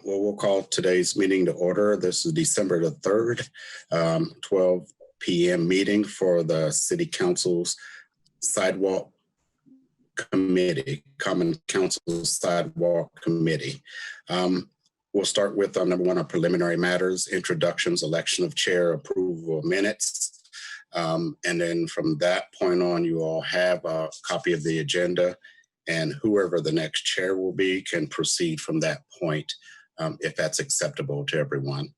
Well, we'll call today's meeting to order. This is December the 3rd, 12 p.m. meeting for the City Council's Sidewalk Committee, Common Council Sidewalk Committee. We'll start with number one, our preliminary matters, introductions, election of chair, approval of minutes. And then from that point on, you all have a copy of the agenda, and whoever the next chair will be can proceed from that point if that's acceptable to everyone.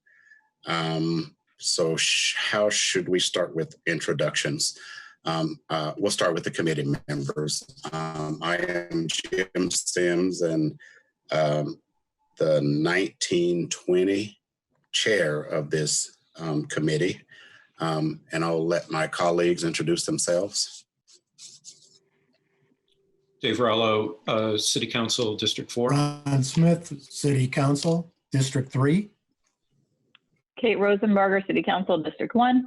So how should we start with introductions? We'll start with the committee members. I am Jim Sims, and the 1920 chair of this committee. And I'll let my colleagues introduce themselves. Dave Rallo, City Council, District 4. Ron Smith, City Council, District 3. Kate Rosenberger, City Council, District 1.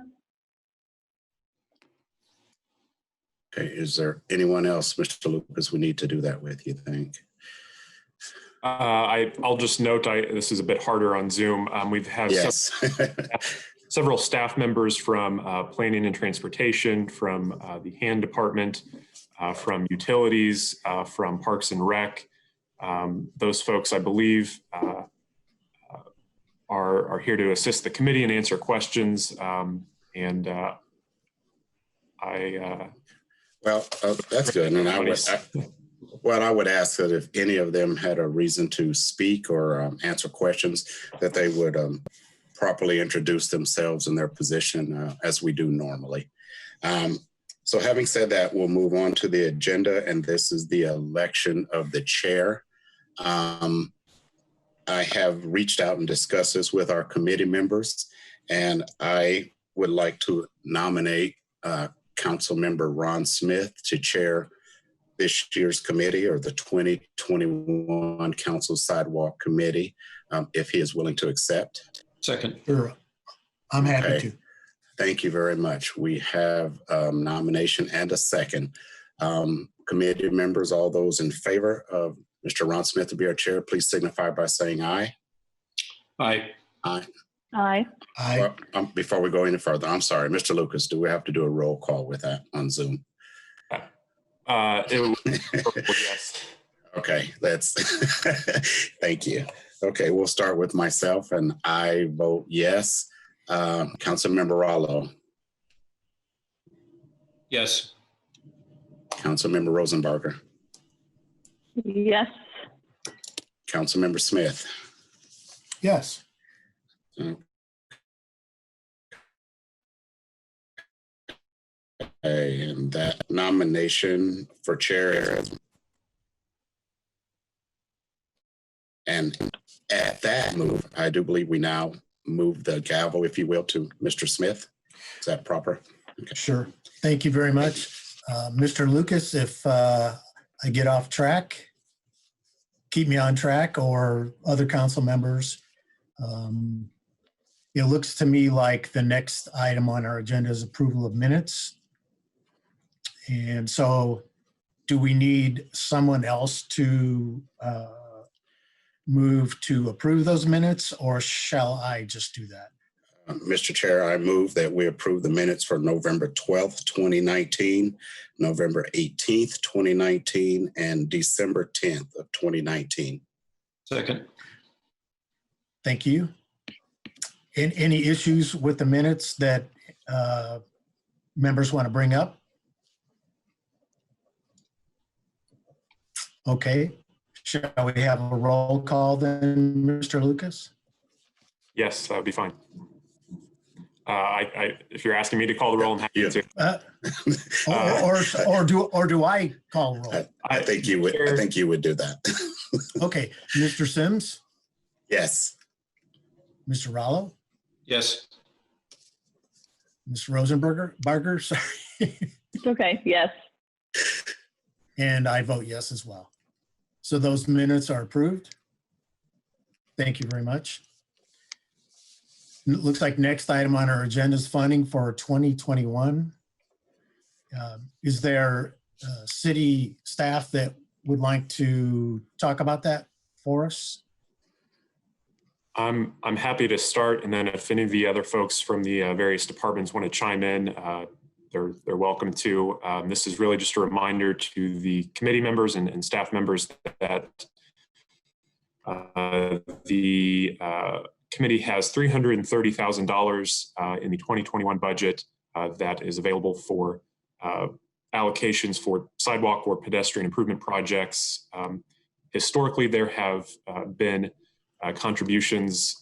Okay, is there anyone else, Mr. Lucas, we need to do that with, you think? I'll just note, this is a bit harder on Zoom. We've had several staff members from Planning and Transportation, from the HAN department, from utilities, from Parks and Rec. Those folks, I believe, are here to assist the committee and answer questions. Well, that's good. And I would ask that if any of them had a reason to speak or answer questions, that they would properly introduce themselves and their position as we do normally. So having said that, we'll move on to the agenda, and this is the election of the chair. I have reached out and discussed this with our committee members, and I would like to nominate Council Member Ron Smith to chair this year's committee, or the 2021 Council Sidewalk Committee, if he is willing to accept. Second. Sure. I'm happy to. Thank you very much. We have a nomination and a second. Committee members, all those in favor of Mr. Ron Smith to be our chair, please signify by saying aye. Aye. Aye. Aye. Aye. Well, before we go any further, I'm sorry, Mr. Lucas, do we have to do a roll call with that on Zoom? Yes. Okay, thank you. Okay, we'll start with myself, and I vote yes. Councilmember Rallo. Yes. Councilmember Rosenberger. Yes. Councilmember Smith. Yes. Okay, and that nomination for chair. And at that move, I do believe we now move the gavel, if you will, to Mr. Smith. Is that proper? Okay. Sure. Thank you very much. Mr. Lucas, if I get off track, keep me on track, or other council members. It looks to me like the next item on our agenda is approval of minutes. And so do we need someone else to move to approve those minutes, or shall I just do that? Mr. Chair, I move that we approve the minutes for November 12th, 2019, November 18th, 2019, and December 10th of 2019. Second. Thank you. Any issues with the minutes that members want to bring up? Okay. Shall we have a roll call then, Mr. Lucas? Yes, that would be fine. If you're asking me to call the roll, I'm happy to. Or do I call roll? I think you would. I think you would do that. Okay, Mr. Sims. Yes. Mr. Rallo. Yes. Ms. Rosenberger. Sorry. It's okay. Yes. And I vote yes as well. So those minutes are approved. Thank you very much. It looks like next item on our agenda is funding for 2021. Is there city staff that would like to talk about that for us? I'm happy to start, and then if any of the other folks from the various departments want to chime in, they're welcome to. This is really just a reminder to the committee members and staff members that the committee has $330,000 in the 2021 budget that is available for allocations for sidewalk or pedestrian improvement projects. Historically, there have been contributions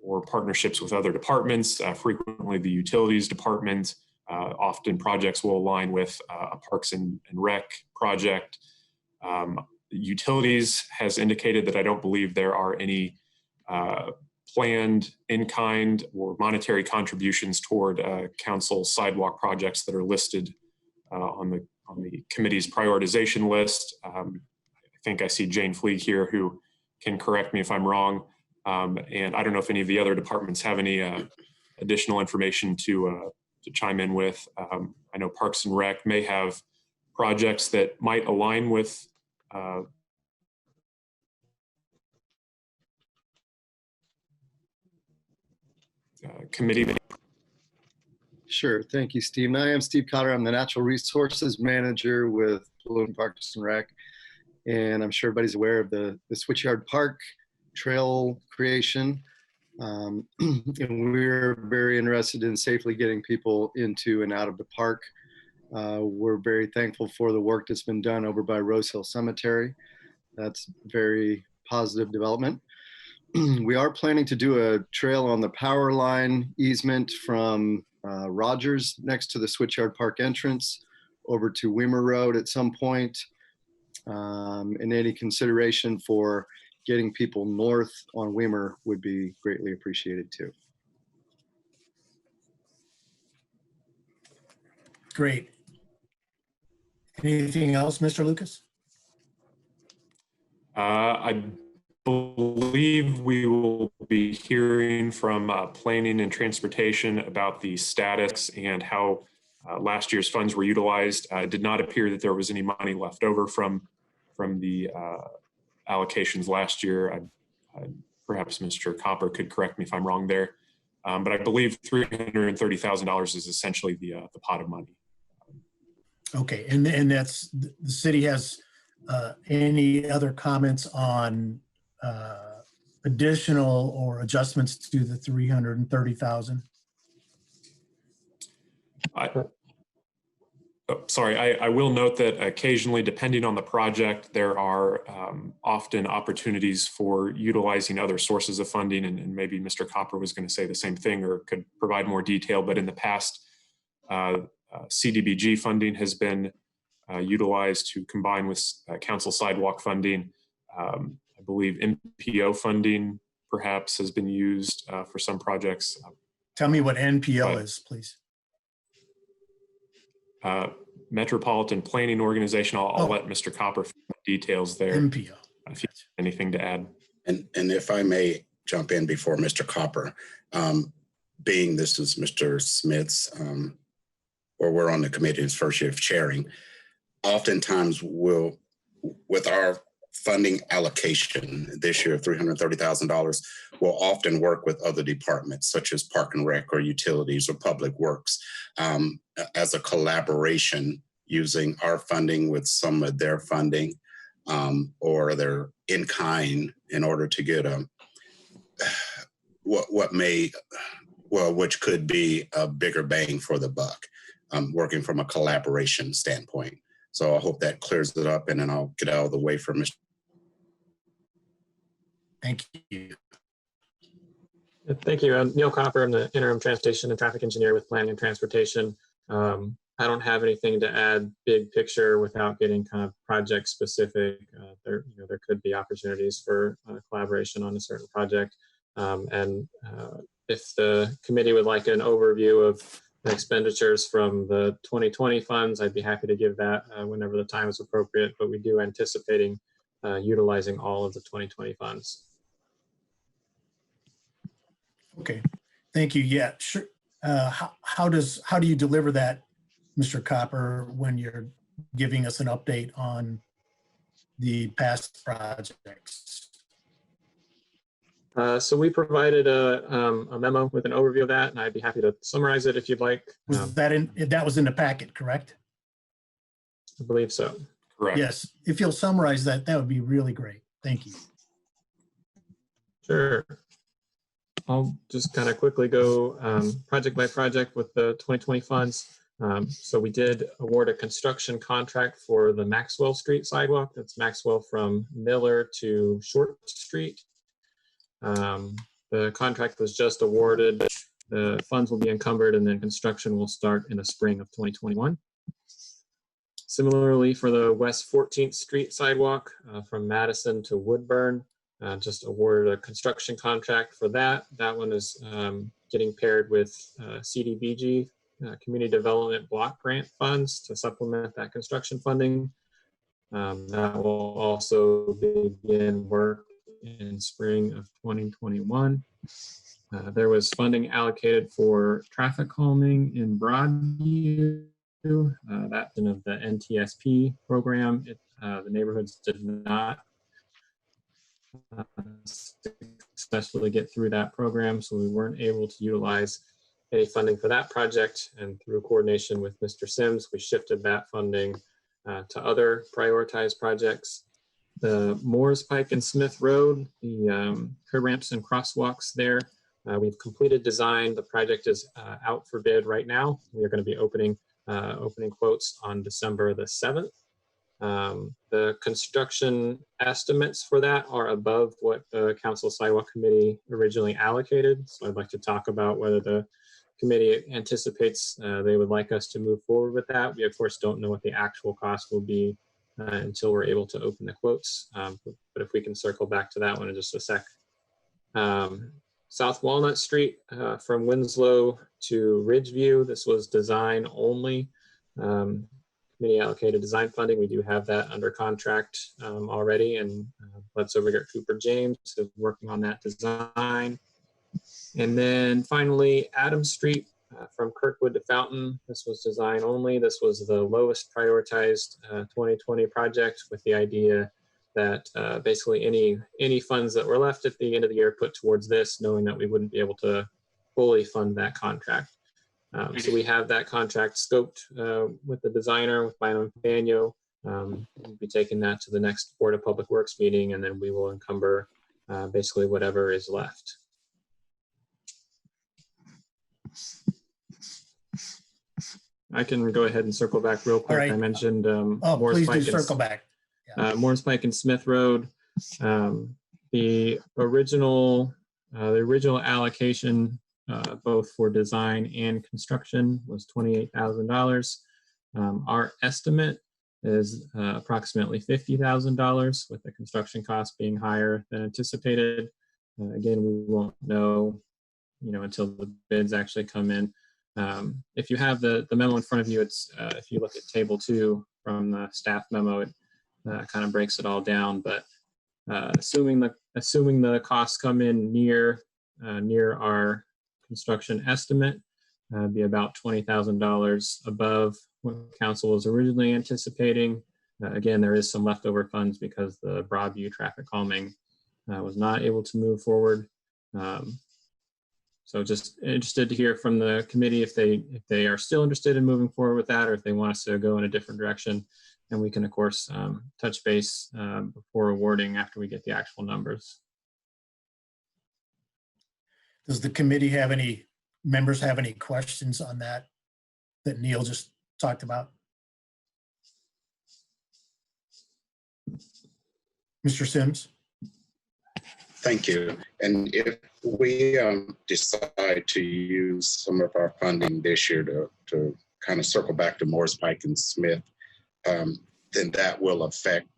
or partnerships with other departments, frequently the utilities department. Often projects will align with a Parks and Rec project. Utilities has indicated that I don't believe there are any planned in-kind or monetary contributions toward council sidewalk projects that are listed on the committee's prioritization list. I think I see Jane Fleeg here who can correct me if I'm wrong. And I don't know if any of the other departments have any additional information to chime in with. I know Parks and Rec may have projects that might align with committee. Sure. Thank you, Steve. I am Steve Cotter. I'm the Natural Resources Manager with Bloomington Parks and Rec. And I'm sure everybody's aware of the Switchyard Park trail creation. And we're very interested in safely getting people into and out of the park. We're very thankful for the work that's been done over by Rose Hill Cemetery. That's very positive development. We are planning to do a trail on the power line easement from Rogers next to the Switchyard Park entrance over to Weimer Road at some point. And any consideration for getting people north on Weimer would be greatly appreciated too. Great. Anything else, Mr. Lucas? I believe we will be hearing from Planning and Transportation about the status and how last year's funds were utilized. It did not appear that there was any money left over from the allocations last year. Perhaps Mr. Copper could correct me if I'm wrong there. But I believe $330,000 is essentially the pot of money. Okay, and that's, the city has any other comments on additional or adjustments to the 330,000? Sorry, I will note that occasionally, depending on the project, there are often opportunities for utilizing other sources of funding, and maybe Mr. Copper was going to say the same thing or could provide more detail, but in the past, CDBG funding has been utilized to combine with council sidewalk funding. I believe NPO funding perhaps has been used for some projects. Tell me what NPO is, please. Metropolitan Planning Organization. I'll let Mr. Copper details there. NPO. If you have anything to add. And if I may jump in before Mr. Copper, being this is Mr. Smith's, or we're on the committee's first year of chairing, oftentimes we'll, with our funding allocation this year of $330,000, we'll often work with other departments such as Park and Rec or Utilities or Public Works as a collaboration, using our funding with some of their funding or their in-kind in order to get which could be a bigger bang for the buck, working from a collaboration standpoint. So I hope that clears it up, and then I'll get out of the way for Mr. Thank you. Thank you. I'm Neil Copper. I'm the interim transportation and traffic engineer with Planning and Transportation. I don't have anything to add big picture without getting kind of project specific. There could be opportunities for collaboration on a certain project. If the committee would like an overview of the expenditures from the 2020 funds, I'd be happy to give that whenever the time is appropriate, but we do anticipating utilizing all of the 2020 funds. Okay, thank you. Yeah, sure. How do you deliver that, Mr. Copper, when you're giving us an update on the past projects? So we provided a memo with an overview of that, and I'd be happy to summarize it if you'd like. Was that was in the packet, correct? I believe so. Correct. Yes. If you'll summarize that, that would be really great. Thank you. Sure. I'll just kind of quickly go project by project with the 2020 funds. So we did award a construction contract for the Maxwell Street sidewalk. That's Maxwell from Miller to Short Street. The contract was just awarded. The funds will be encumbered and then construction will start in the spring of 2021. Similarly, for the West 14th Street sidewalk from Madison to Woodburn, just awarded a construction contract for that. That one is getting paired with CDBG, Community Development Block Grant funds to supplement that construction funding. That will also begin work in spring of 2021. There was funding allocated for traffic calming in Broadview. That's of the NTSP program. The neighborhoods did not successfully get through that program, so we weren't able to utilize any funding for that project. And through coordination with Mr. Sims, we shifted that funding to other prioritized projects. The Moores Pike and Smith Road, the curb ramps and crosswalks there, we've completed design. The project is out for bid right now. We are going to be opening quotes on December the 7th. The construction estimates for that are above what the Council Sidewalk Committee originally allocated. So I'd like to talk about whether the committee anticipates they would like us to move forward with that. We of course don't know what the actual cost will be until we're able to open the quotes. But if we can circle back to that one in just a sec. South Walnut Street from Winslow to Ridgeview, this was design only. Committee allocated design funding. We do have that under contract already, and let's over here at Cooper James is working on that design. And then finally, Adams Street from Kirkwood to Fountain. This was design only. This was the lowest prioritized 2020 project, with the idea that basically any funds that were left at the end of the year put towards this, knowing that we wouldn't be able to fully fund that contract. So we have that contract scoped with the designer, with Bynum Fanyo. We'll be taking that to the next Board of Public Works meeting, and then we will encumber basically whatever is left. I can go ahead and circle back real quick. Right. I mentioned Please do circle back. Morris Pike and Smith Road. The original allocation, both for design and construction, was $28,000. Our estimate is approximately $50,000, with the construction cost being higher than anticipated. Again, we won't know, until the bids actually come in. If you have the memo in front of you, it's if you look at table 2 from the staff memo, it kind of breaks it all down. But assuming the costs come in near our construction estimate, be about $20,000 above what council was originally anticipating. Again, there is some leftover funds because the Broadview traffic calming was not able to move forward. So just interested to hear from the committee if they are still interested in moving forward with that, or if they want us to go in a different direction. And we can, of course, touch base before awarding after we get the actual numbers. Does the committee members have any questions on that Neil just talked about? Mr. Sims? Thank you. And if we decide to use some of our funding this year to kind of circle back to Morris Pike and Smith, then that will affect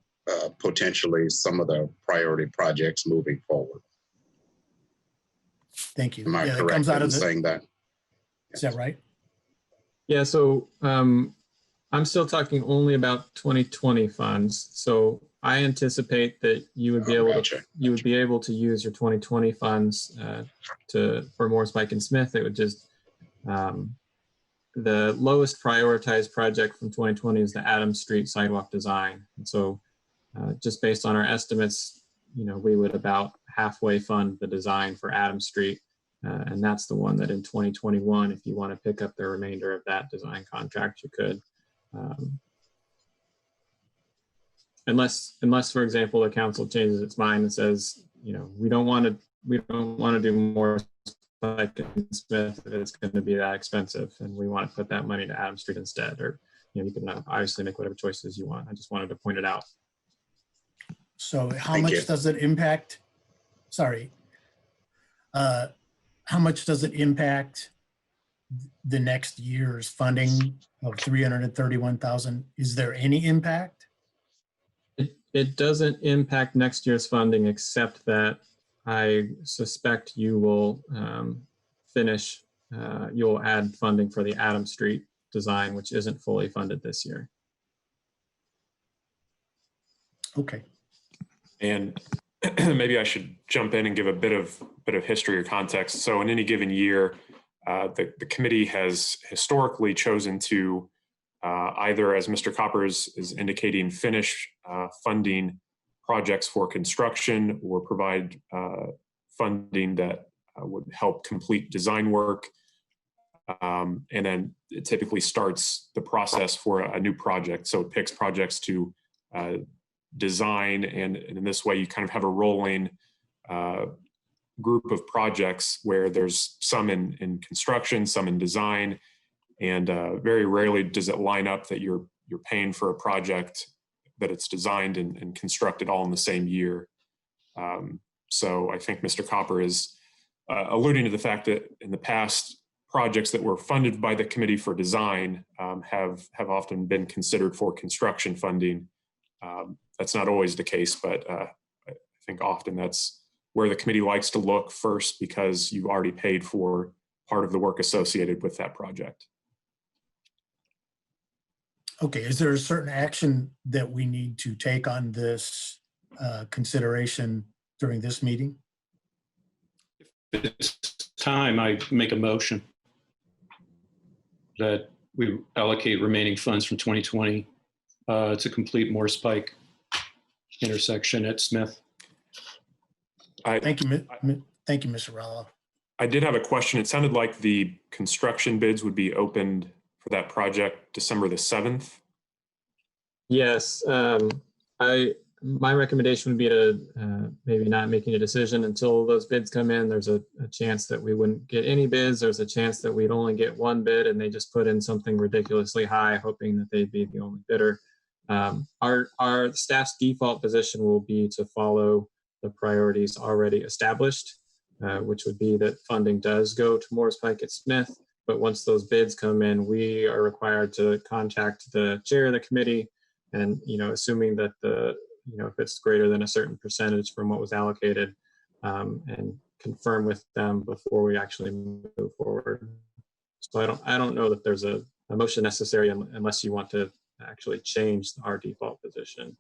potentially some of the priority projects moving forward. Thank you. Am I correct comes out in of saying that? Is that right? Yeah, so I'm still talking only about 2020 funds. So I anticipate that you would be able to use your 2020 funds for Morris Pike and Smith. It would just the lowest prioritized project from 2020 is the Adams Street sidewalk design. And so just based on our estimates, we would about halfway fund the design for Adams Street. And that's the one that in 2021, if you want to pick up the remainder of that design contract, you could. Unless, for example, the council changes its mind and says, we don't want to do more like in Smith if it's going to be that expensive, and we want to put that money to Adams Street instead. Or you can obviously make whatever choices you want. I just wanted to point it out. So how much does it impact? Sorry. How much does it impact the next year's funding of $331,000? Is there any impact? It doesn't impact next year's funding, except that I suspect you will you'll add funding for the Adams Street design, which isn't fully funded this year. Okay. And maybe I should jump in and give a bit of history or context. So in any given year, the committee has historically chosen to either, as Mr. Copper is indicating, finish funding projects for construction or provide funding that would help complete design work. And then it typically starts the process for a new project. So it picks projects to design, and in this way you kind of have a rolling group of projects where there's some in construction, some in design, and very rarely does it line up that you're paying for a project that it's designed and constructed all in the same year. So I think Mr. Copper is alluding to the fact that in the past, projects that were funded by the committee for design have often been considered for construction funding. That's not always the case, but I think often that's where the committee likes to look first, because you've already paid for part of the work associated with that project. Okay, is there a certain action that we need to take on this consideration during this meeting? It's time I make a motion that we allocate remaining funds from 2020 to complete Morse Pike intersection at Smith. Thank you, Mr. Rallo. I did have a question. It sounded like the construction bids would be opened for that project December the 7th. Yes, my recommendation would be to maybe not making a decision until those bids come in. There's a chance that we wouldn't get any bids. There's a chance that we'd only get one bid and they just put in something ridiculously high, hoping that they'd be the only bidder. Our staff's default position will be to follow the priorities already established, which would be that funding does go to Morris Pike at Smith. But once those bids come in, we are required to contact the chair of the committee, and assuming that if it's greater than a certain percentage from what was allocated, and confirm with them before we actually move forward. So I don't know that there's a motion necessary unless you want to actually change our default position.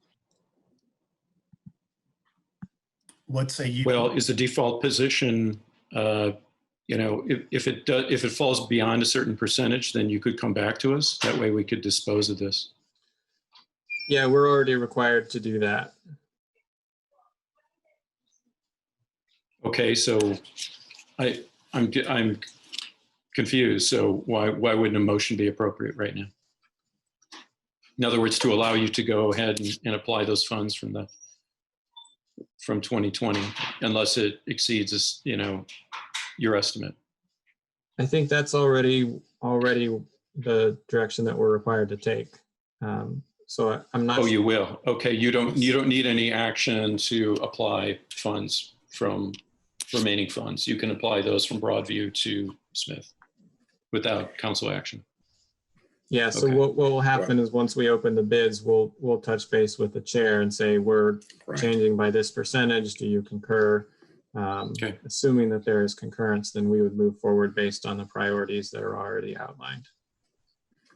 What say you? Well, is the default position, if it falls beyond a certain percentage, then you could come back to us. That way we could dispose of this. Yeah, we're already required to do that. Okay, so I'm confused. So why wouldn't a motion be appropriate right now? In other words, to allow you to go ahead and apply those funds from 2020, unless it exceeds your estimate. I think that's already the direction that we're required to take. So I'm not. Oh, you will. Okay, you don't need any action to apply funds from remaining funds. You can apply those from Broadview to Smith without council action. Yeah. So Okay. what will happen is once we open the bids, we'll touch base with the chair and say we're changing by this percentage. Do you concur? Okay. Assuming that there is concurrence, then we would move forward based on the priorities that are already outlined.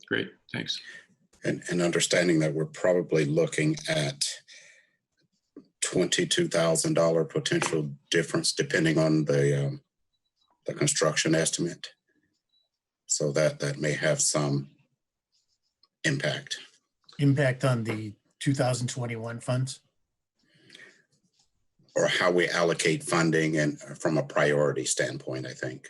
Great, thanks. And understanding that we're probably looking at $22,000 potential difference depending on the construction estimate. So that may have some impact. Impact on the 2021 funds? or how we allocate funding and from a priority standpoint, I think.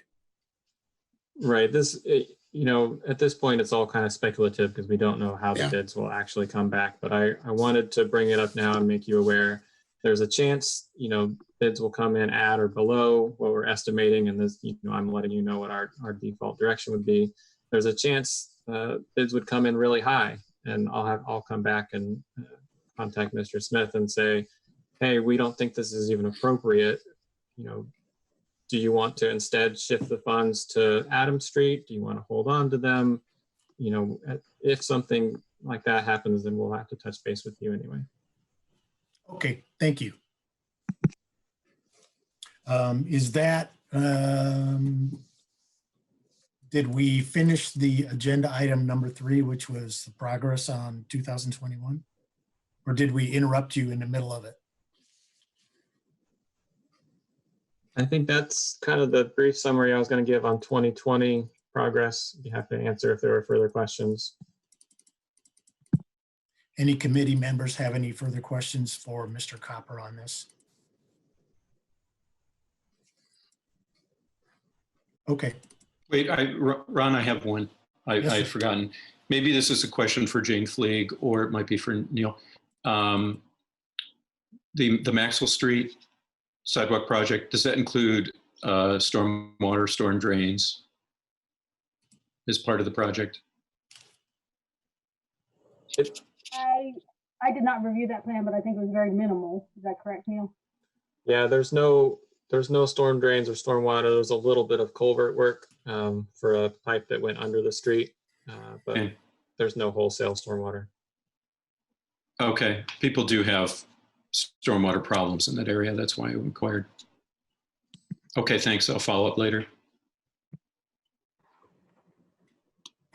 Right. At this point, it's all kind of speculative because we don't know how the bids will actually come back. But I wanted to bring it up now and make you aware. There's a chance, bids will come in at or below what we're estimating. And this, I'm letting you know what our default direction would be. There's a chance bids would come in really high, and I'll come back and contact Mr. Smith and say, hey, we don't think this is even appropriate. Do you want to instead shift the funds to Adams Street? Do you want to hold on to them? If something like that happens, then we'll have to touch base with you anyway. Okay, thank you. Did we finish the agenda item number 3, which was the progress on 2021? Or did we interrupt you in the middle of it? I think that's kind of the brief summary I was going to give on 2020 progress. Be happy to answer if there are further questions. Any committee members have any further questions for Mr. Copper on this? Okay. Wait, Ron, I have one. I had forgotten. Maybe this is a question for Jane Fleig, or it might be for Neil. The Maxwell Street sidewalk project, does that include stormwater, storm drains as part of the project? I did not review that plan, but I think it was very minimal. Is that correct, Neil? Yeah, there's no storm drains or stormwater. There's a little bit of culvert work for a pipe that went under the street, but Okay. There's no wholesale stormwater. Okay, people do have stormwater problems in that area. That's why I inquired. Okay, thanks. I'll follow up later.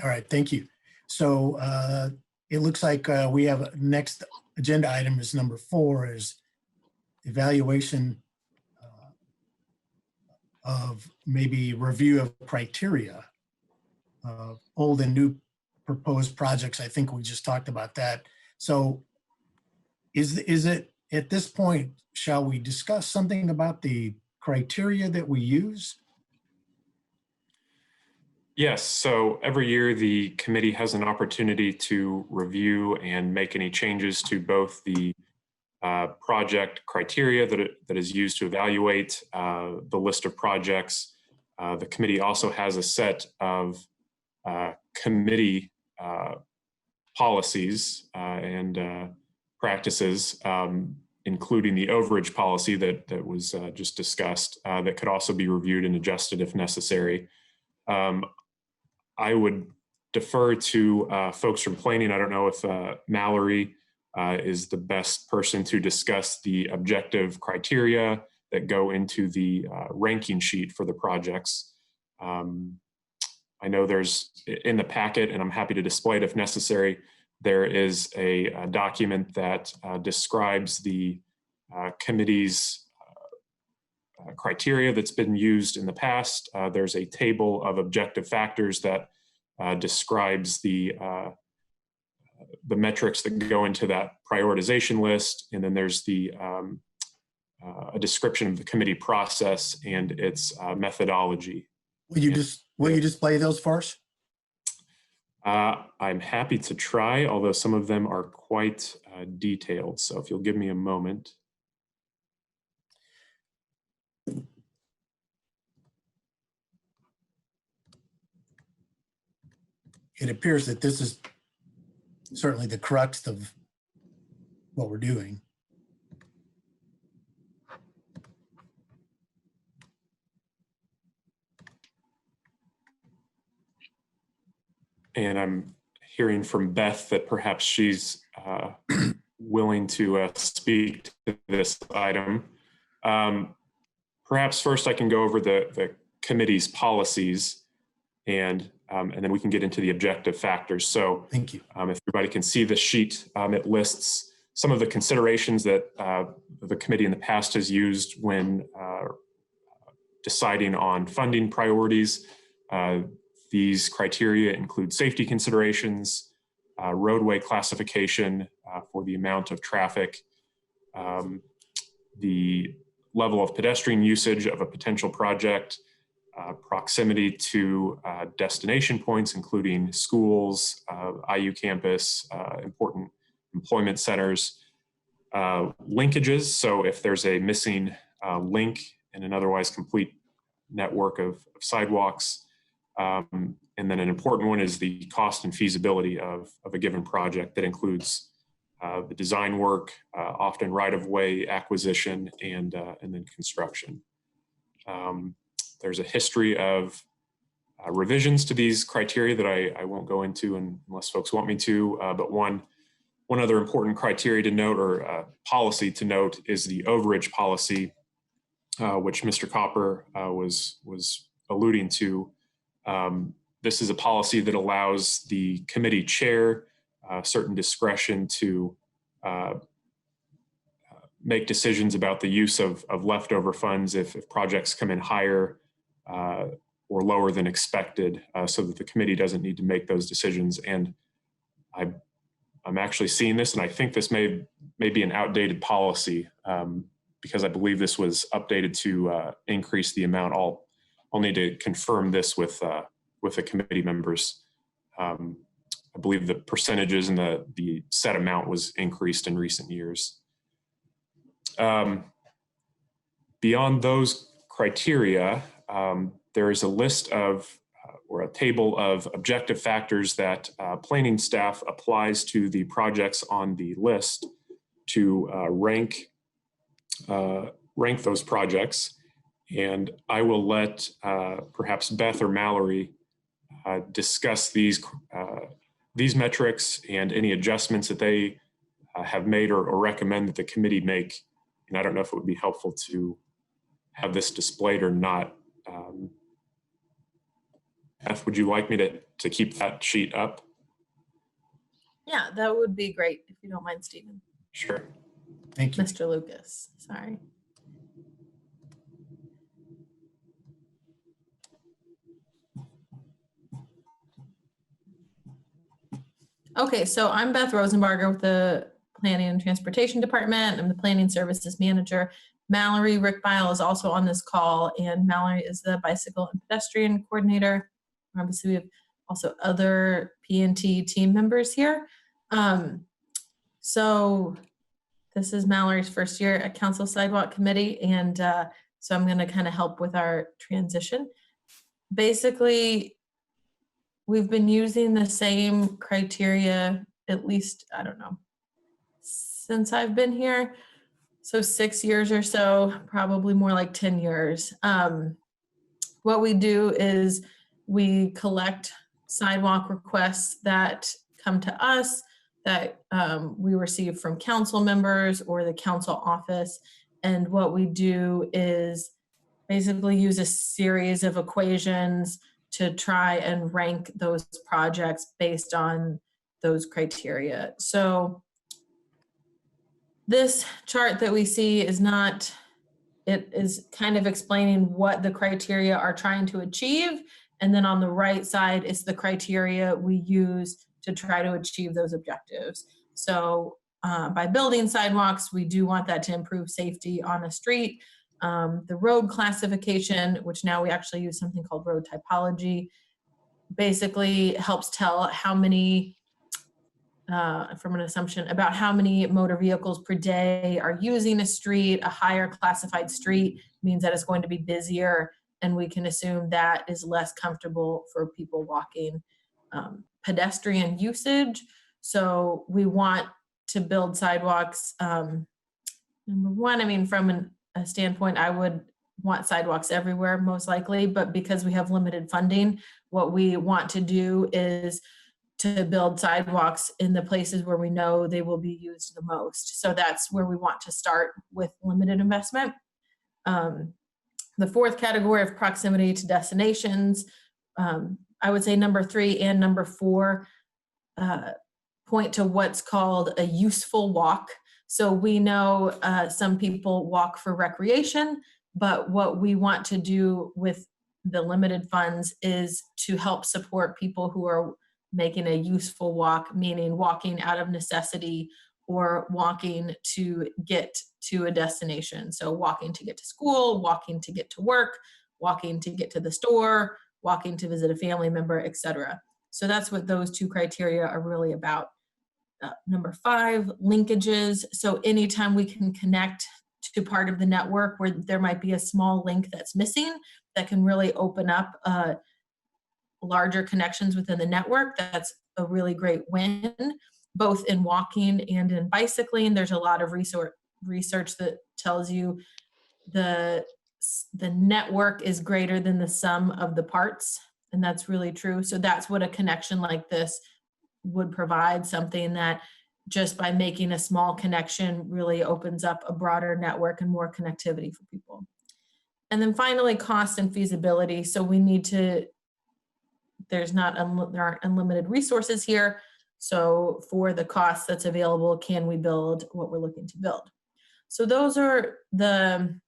All right, thank you. So it looks like we have next agenda item is number 4 is evaluation of maybe review of criteria of old and new proposed projects. I think we just talked about that. So is it at this point, shall we discuss something about the criteria that we use? Yes, so every year the committee has an opportunity to review and make any changes to both the project criteria that is used to evaluate the list of projects. The committee also has a set of committee policies and practices, including the overage policy that was just discussed, that could also be reviewed and adjusted if necessary. I would defer to folks from planning. I don't know if Mallory is the best person to discuss the objective criteria that go into the ranking sheet for the projects. I know there's in the packet, and I'm happy to display it if necessary, there is a document that describes the committee's criteria that's been used in the past. There's a table of objective factors that describes the metrics that go into that prioritization list. And then there's a description of the committee process and its methodology. Will you display those for us? I'm happy to try, although some of them are quite detailed. So if you'll give me a moment. It appears that this is certainly the crux of what we're doing. And I'm hearing from Beth that perhaps she's willing to speak to this item. Perhaps first I can go over the committee's policies, and then we can get into the objective factors. So thank you. If everybody can see the sheet, it lists some of the considerations that the committee in the past has used when deciding on funding priorities. These criteria include safety considerations, roadway classification for the amount of traffic, the level of pedestrian usage of a potential project, proximity to destination points, including schools, IU campus, important employment centers, linkages. So if there's a missing link in an otherwise complete network of sidewalks. And then an important one is the cost and feasibility of a given project that includes the design work, often right-of-way acquisition, and then construction. There's a history of revisions to these criteria that I won't go into unless folks want me to, but one other important criteria to note, or policy to note, is the overage policy, which Mr. Copper was alluding to. This is a policy that allows the committee chair certain discretion to make decisions about the use of leftover funds if projects come in higher or lower than expected, so that the committee doesn't need to make those decisions. And I'm actually seeing this, and I think this may be an outdated policy, because I believe this was updated to increase the amount. I'll need to confirm this with the committee members. I believe the percentages and the set amount was increased in recent years. Beyond those criteria, there is a list of or a table of objective factors that planning staff applies to the projects on the list to rank those projects. And I will let perhaps Beth or Mallory discuss these metrics and any adjustments that they have made or recommend that the committee make. And I don't know if it would be helpful to have this displayed or not. Beth, would you like me to keep that sheet up? Yeah, that would be great if you don't mind, Stephen. Sure. Thank you. Mr. Lucas, sorry. Okay, so I'm Beth Rosenbarger with the Planning and Transportation Department. I'm the Planning Services Manager. Mallory Rickbile is also on this call, and Mallory is the Bicycle and Pedestrian Coordinator. Obviously, we have also other P&T team members here. So this is Mallory's first year at Council Sidewalk Committee, and so I'm going to kind of help with our transition. Basically, we've been using the same criteria, at least, I don't know, since I've been here. So 6 years or so, probably more like 10 years. What we do is we collect sidewalk requests that come to us that we receive from council members or the council office. And what we do is basically use a series of equations to try and rank those projects based on those criteria. So this chart that we see is not, it is kind of explaining what the criteria are trying to achieve. And then on the right side is the criteria we use to try to achieve those objectives. So by building sidewalks, we do want that to improve safety on a street. The road classification, which now we actually use something called road typology, basically helps tell how many, from an assumption, about how many motor vehicles per day are using a street. A higher classified street means that it's going to be busier, and we can assume that is less comfortable for people walking. Pedestrian usage. So we want to build sidewalks. Number one, I mean, from a standpoint, I would want sidewalks everywhere, most likely, but because we have limited funding, what we want to do is to build sidewalks in the places where we know they will be used the most. So that's where we want to start with limited investment. The fourth category of proximity to destinations, I would say number 3 and number 4 point to what's called a useful walk. So we know some people walk for recreation, but what we want to do with the limited funds is to help support people who are making a useful walk, meaning walking out of necessity or walking to get to a destination. So walking to get to school, walking to get to work, walking to get to the store, walking to visit a family member, etc. So that's what those two criteria are really about. Number 5, linkages. So anytime we can connect to part of the network where there might be a small link that's missing, that can really open up larger connections within the network, that's a really great win, both in walking and in bicycling. There's a lot of research that tells you the network is greater than the sum of the parts, and that's really true. So that's what a connection like this would provide, something that just by making a small connection really opens up a broader network and more connectivity for people. And then finally, cost and feasibility. So we need to, there aren't unlimited resources here. So for the cost that's available, can we build what we're looking to build? So those are the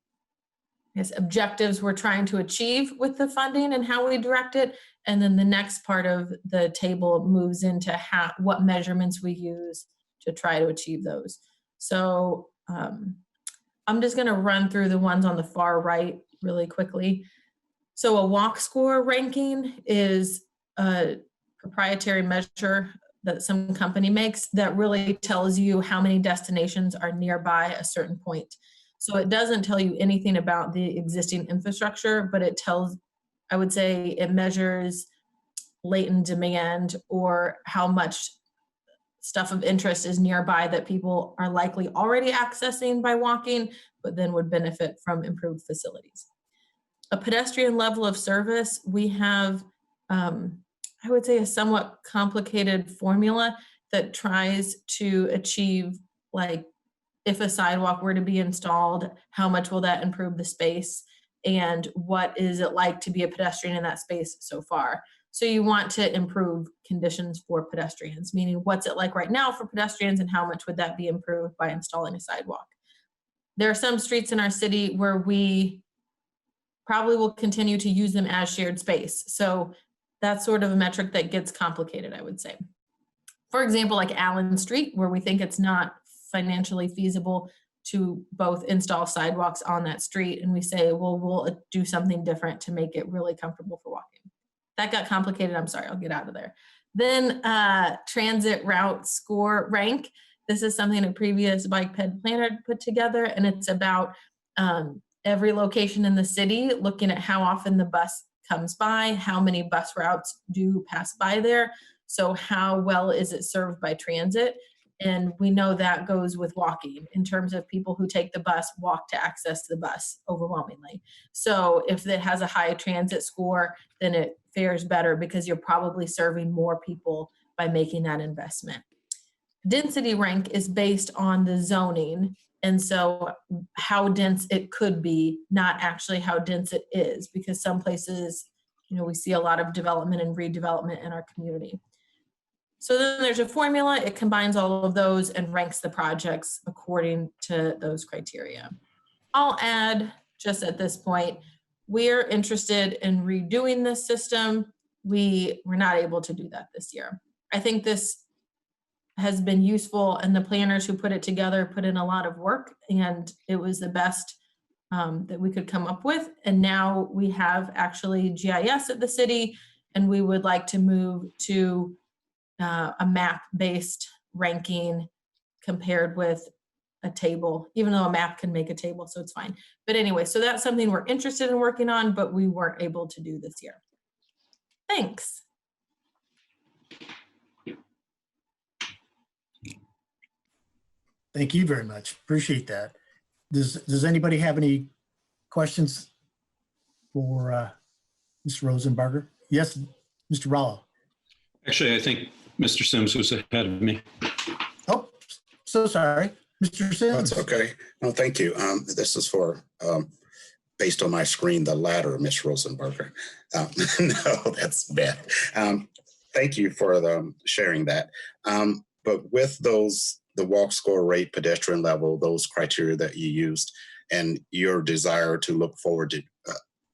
objectives we're trying to achieve with the funding and how we direct it. And then the next part of the table moves into what measurements we use to try to achieve those. So I'm just going to run through the ones on the far right really quickly. So a walk score ranking is a proprietary measure that some company makes that really tells you how many destinations are nearby a certain point. So it doesn't tell you anything about the existing infrastructure, but it tells, I would say it measures latent demand or how much stuff of interest is nearby that people are likely already accessing by walking, but then would benefit from improved facilities. A pedestrian level of service, we have, I would say, a somewhat complicated formula that tries to achieve, like, if a sidewalk were to be installed, how much will that improve the space? And what is it like to be a pedestrian in that space so far? So you want to improve conditions for pedestrians, meaning what's it like right now for pedestrians and how much would that be improved by installing a sidewalk? There are some streets in our city where we probably will continue to use them as shared space. So that's sort of a metric that gets complicated, I would say. For example, like Allen Street, where we think it's not financially feasible to both install sidewalks on that street, and we say, well, we'll do something different to make it really comfortable for walking. That got complicated. I'm sorry, I'll get out of there. Then transit route score rank. This is something a previous bike ped planner put together, and it's about every location in the city, looking at how often the bus comes by, how many bus routes do pass by there. So how well is it served by transit? And we know that goes with walking in terms of people who take the bus, walk to access the bus overwhelmingly. So if it has a high transit score, then it fares better because you're probably serving more people by making that investment. Density rank is based on the zoning. And so how dense it could be, not actually how dense it is, because some places, we see a lot of development and redevelopment in our community. So then there's a formula, it combines all of those and ranks the projects according to those criteria. I'll add, just at this point, we're interested in redoing this system. We were not able to do that this year. I think this has been useful, and the planners who put it together put in a lot of work, and it was the best that we could come up with. And now we have actually GIS at the city, and we would like to move to a map-based ranking compared with a table, even though a map can make a table, so it's fine. But anyway, so that's something we're interested in working on, but we weren't able to do this year. Thanks. Thank you very much. Appreciate that. Does anybody have any questions for Mr. Rosenbarger? Yes, Mr. Rollo. Actually, I think Mr. Sims was ahead of me. Oh, so sorry. Mr. Sims. That's okay. No, thank you. This is for, based on my screen, the latter, Ms. Rosenberger. No, that's bad. Thank you for sharing that. But with the walk score rate, pedestrian level, those criteria that you used, and your desire to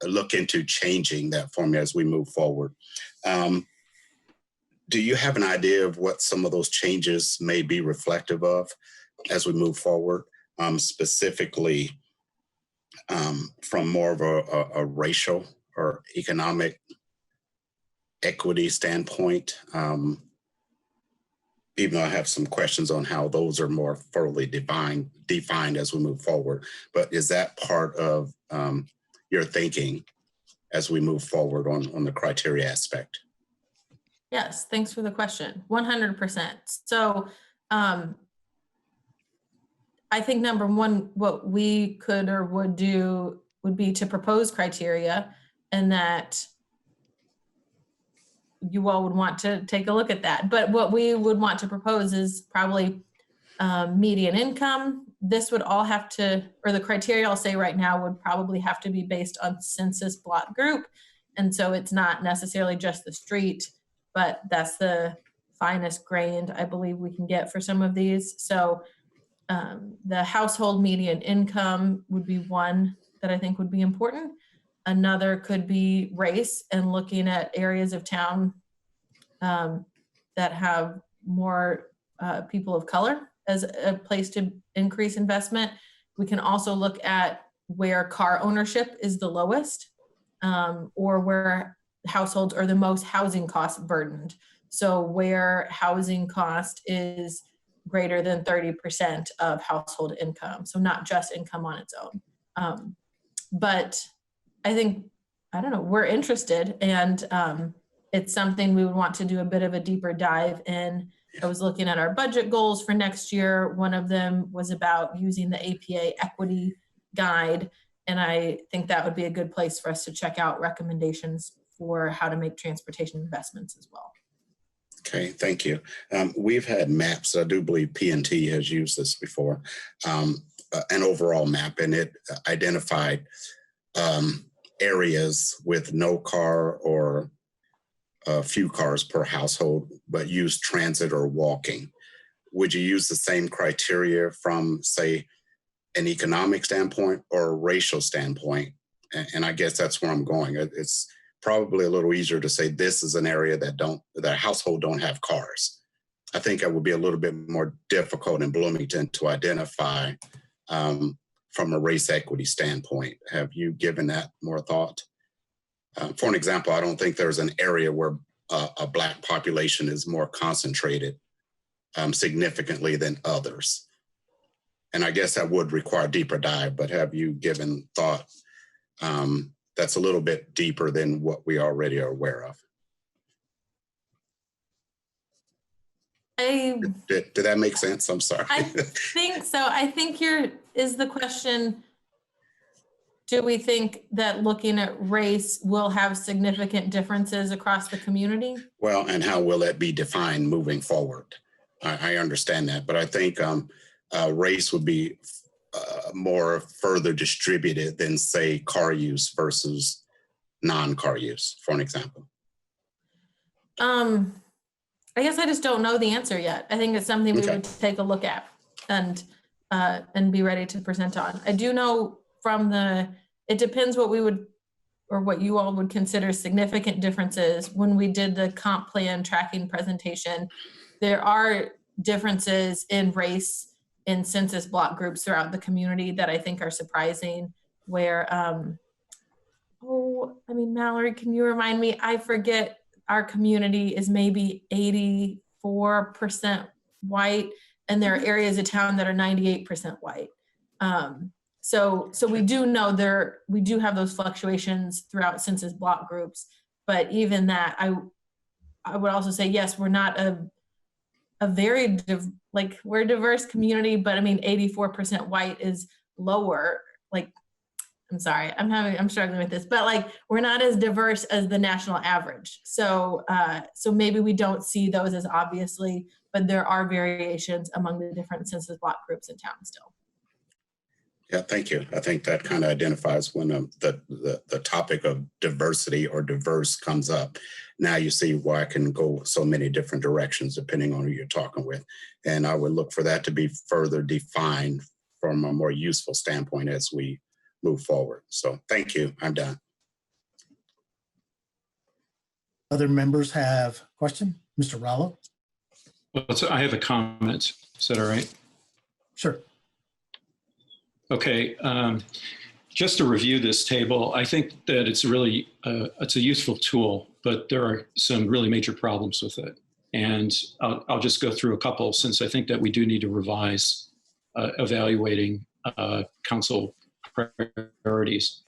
look into changing that formula as we move forward, do you have an idea of what some of those changes may be reflective of as we move forward? specifically from more of a racial or economic equity standpoint. Even though I have some questions on how those are more thoroughly defined as we move forward. But is that part of your thinking as we move forward on the criteria aspect? Yes, thanks for the question. 100%. So I think number one, what we could or would do would be to propose criteria, and that you all would want to take a look at that. But what we would want to propose is probably median income. This would all have to, or the criteria I'll say right now would probably have to be based on census block group. And so it's not necessarily just the street, but that's the finest grained I believe we can get for some of these. So the household median income would be one that I think would be important. Another could be race, and looking at areas of town that have more people of color as a place to increase investment. We can also look at where car ownership is the lowest, or where households are the most housing cost burdened. So where housing cost is greater than 30% of household income. So not just income on its own. But I think, I don't know, we're interested, and it's something we would want to do a bit of a deeper dive in. I was looking at our budget goals for next year. One of them was about using the APA equity guide. And I think that would be a good place for us to check out recommendations for how to make transportation investments as well. Okay, thank you. We've had maps, I do believe P&T has used this before, an overall map, and it identified areas with no car or a few cars per household, but use transit or walking. Would you use the same criteria from, say, an economic standpoint or a racial standpoint? And I guess that's where I'm going. It's probably a little easier to say this is an area that household don't have cars. I think it would be a little bit more difficult in Bloomington to identify from a race equity standpoint. Have you given that more thought? For an example, I don't think there's an area where a Black population is more concentrated significantly than others. And I guess that would require a deeper dive, but have you given thought that's a little bit deeper than what we already are aware of? Did that make sense? I'm sorry. I think so. I think is the question, do we think that looking at race will have significant differences across the community? Well, and how will that be defined moving forward? I understand that, but I think race would be more further distributed than, say, car use versus non-car use, for an example. I guess I just don't know the answer yet. I think it's something we would take a look at and be ready to present on. I do know it depends what we would, or what you all would consider significant differences. When we did the comp plan tracking presentation, there are differences in race in census block groups throughout the community that I think are surprising, where, Mallory, can you remind me? I forget, our community is maybe 84% white, and there are areas of town that are 98% white. So we do know we do have those fluctuations throughout census block groups, but even that, I would also say, yes, we're not a very, we're a diverse community, but 84% white is lower. I'm sorry, I'm struggling with this, but we're not as diverse as the national average. So maybe we don't see those as obviously, but there are variations among the different census block groups in town still. Yeah, thank you. I think that kind of identifies when the topic of diversity or diverse comes up. Now you see why it can go so many different directions depending on who you're talking with. And I would look for that to be further defined from a more useful standpoint as we move forward. So thank you. I'm done. Other members have question? Mr. Rallo? Well, so I have a comment. Is that all right? Sure. Okay. Just to review this table, I think that it's really, it's a useful tool, but there are some really major problems with it. And I'll just go through a couple, since I think that we do need to revise evaluating council priorities.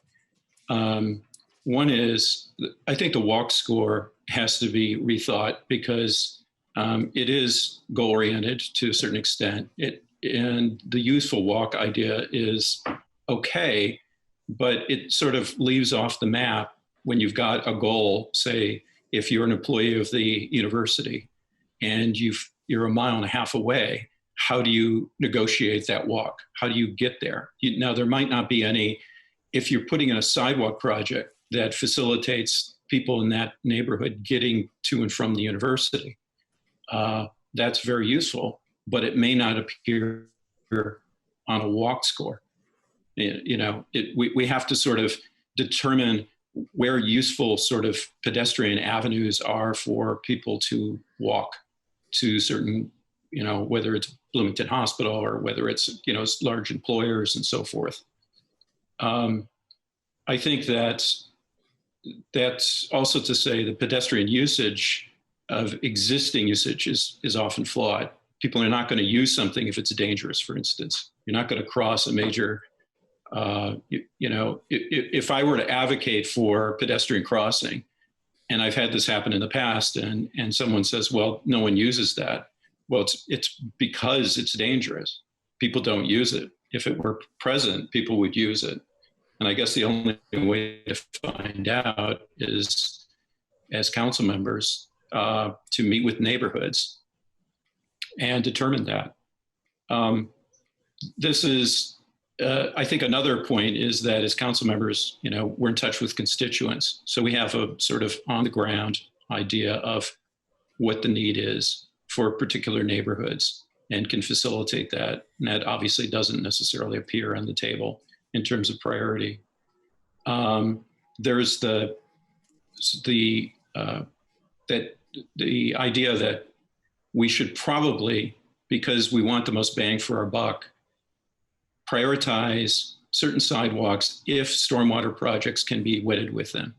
One is, I think the walk score has to be rethought, because it is goal-oriented to a certain extent. And the useful walk idea is okay, but it sort of leaves off the map when you've got a goal. Say, if you're an employee of the university and you're a mile and a half away, how do you negotiate that walk? How do you get there? Now, there might not be any, if you're putting in a sidewalk project that facilitates people in that neighborhood getting to and from the university, that's very useful, but it may not appear on a walk score. We have to sort of determine where useful sort of pedestrian avenues are for people to walk to certain, whether it's Bloomington Hospital or whether it's, large employers and so forth. I think that's also to say the pedestrian usage of existing usage is often flawed. People are not going to use something if it's dangerous, for instance. You're not going to cross a major, if I were to advocate for pedestrian crossing, and I've had this happen in the past, and someone says, well, no one uses that. Well, it's because it's dangerous. People don't use it. If it were present, people would use it. And I guess the only way to find out is, as council members, to meet with neighborhoods and determine that. This is, I think another point is that as council members, we're in touch with constituents. So we have a sort of on the ground idea of what the need is for particular neighborhoods and can facilitate that. And that obviously doesn't necessarily appear on the table in terms of priority. There's the idea that we should probably, because we want the most bang for our buck, prioritize certain sidewalks if stormwater projects can be wedded with them,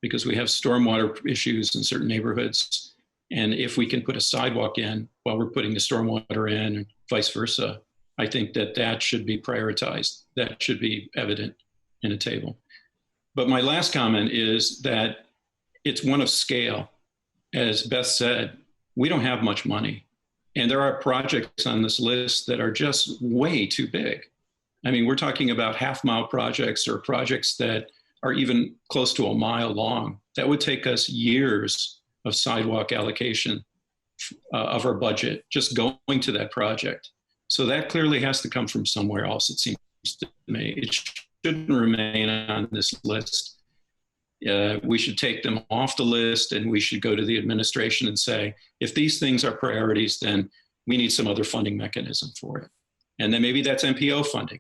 because we have stormwater issues in certain neighborhoods. And if we can put a sidewalk in while we're putting the stormwater in, and vice versa, I think that should be prioritized. That should be evident in a table. But my last comment is that it's one of scale. As Beth said, we don't have much money. And there are projects on this list that are just way too big. I mean, we're talking about half-mile projects or projects that are even close to a mile long. That would take us years of sidewalk allocation of our budget, just going to that project. So that clearly has to come from somewhere else, it seems to me. It shouldn't remain on this list. We should take them off the list, and we should go to the administration and say, if these things are priorities, then we need some other funding mechanism for it. And then maybe that's MPO funding,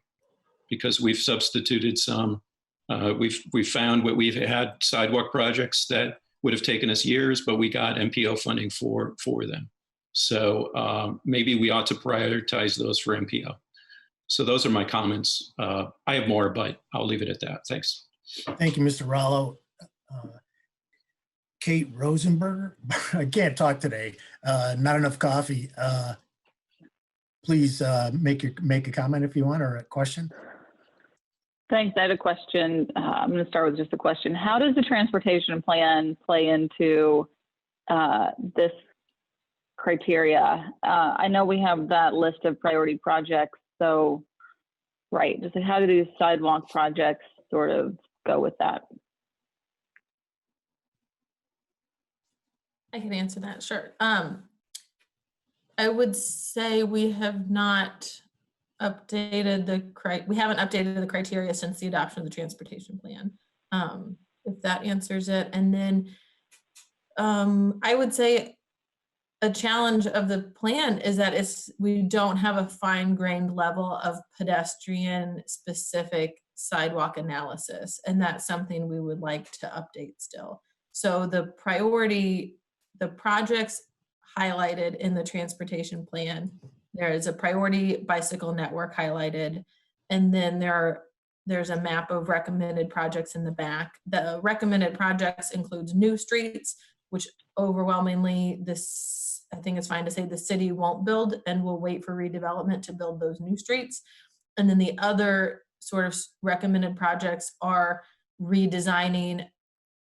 because we've substituted some, we've found what we've had sidewalk projects that would have taken us years, but we got MPO funding for them. So maybe we ought to prioritize those for MPO. So those are my comments. I have more, but I'll leave it at that. Thanks. Thank you, Mr. Rollo. Kate Rosenberger, I can't talk today. Not enough coffee. Please make a comment if you want, or a question. Thanks. I had a question. I'm going to start with just a question. How does the transportation plan play into this criteria? I know we have that list of priority projects. So, right, just how do these sidewalk projects sort of go with that? I can answer that, sure. I would say we have not updated we haven't updated the criteria since the adoption of the transportation plan, if that answers it. And then I would say a challenge of the plan is that we don't have a fine-grained level of pedestrian specific sidewalk analysis. And that's something we would like to update still. So the projects highlighted in the transportation plan, there is a priority bicycle network highlighted, And then there's a map of recommended projects in the back. The recommended projects includes new streets, which overwhelmingly I think it's fine to say the city won't build and will wait for redevelopment to build those new streets. And then the other sort of recommended projects are redesigning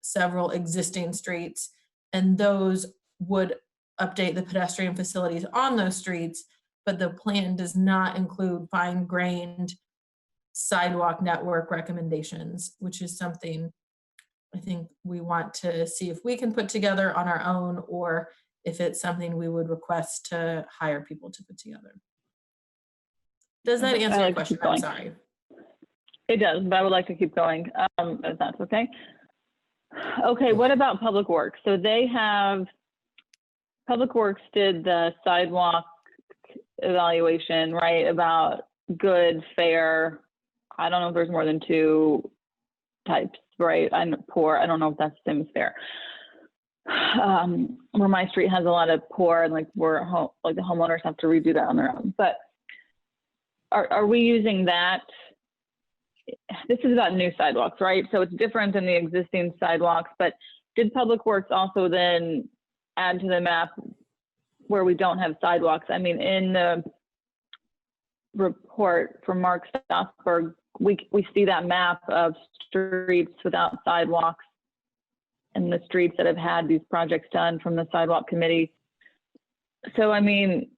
several existing streets, and those would update the pedestrian facilities on those streets, but the plan does not include fine-grained sidewalk network recommendations, which is something I think we want to see if we can put together on our own, or if it's something we would request to hire people to put together. Does that answer your question? I'm sorry. It does, but I would like to keep going, if that's okay. Okay, what about Public Works? So Public Works did the sidewalk evaluation, right? About good, fair, I don't know if there's more than 2 types, right? I'm poor, I don't know if that's the same as fair. Where my street has a lot of poor, and like the homeowners have to redo that on their own. But are we using that? This is about new sidewalks, right? So it's different than the existing sidewalks, but did Public Works also then add to the map where we don't have sidewalks? I mean, in the report from Mark Stossberg, we see that map of streets without sidewalks and the streets that have had these projects done from the sidewalk committee. So, I mean,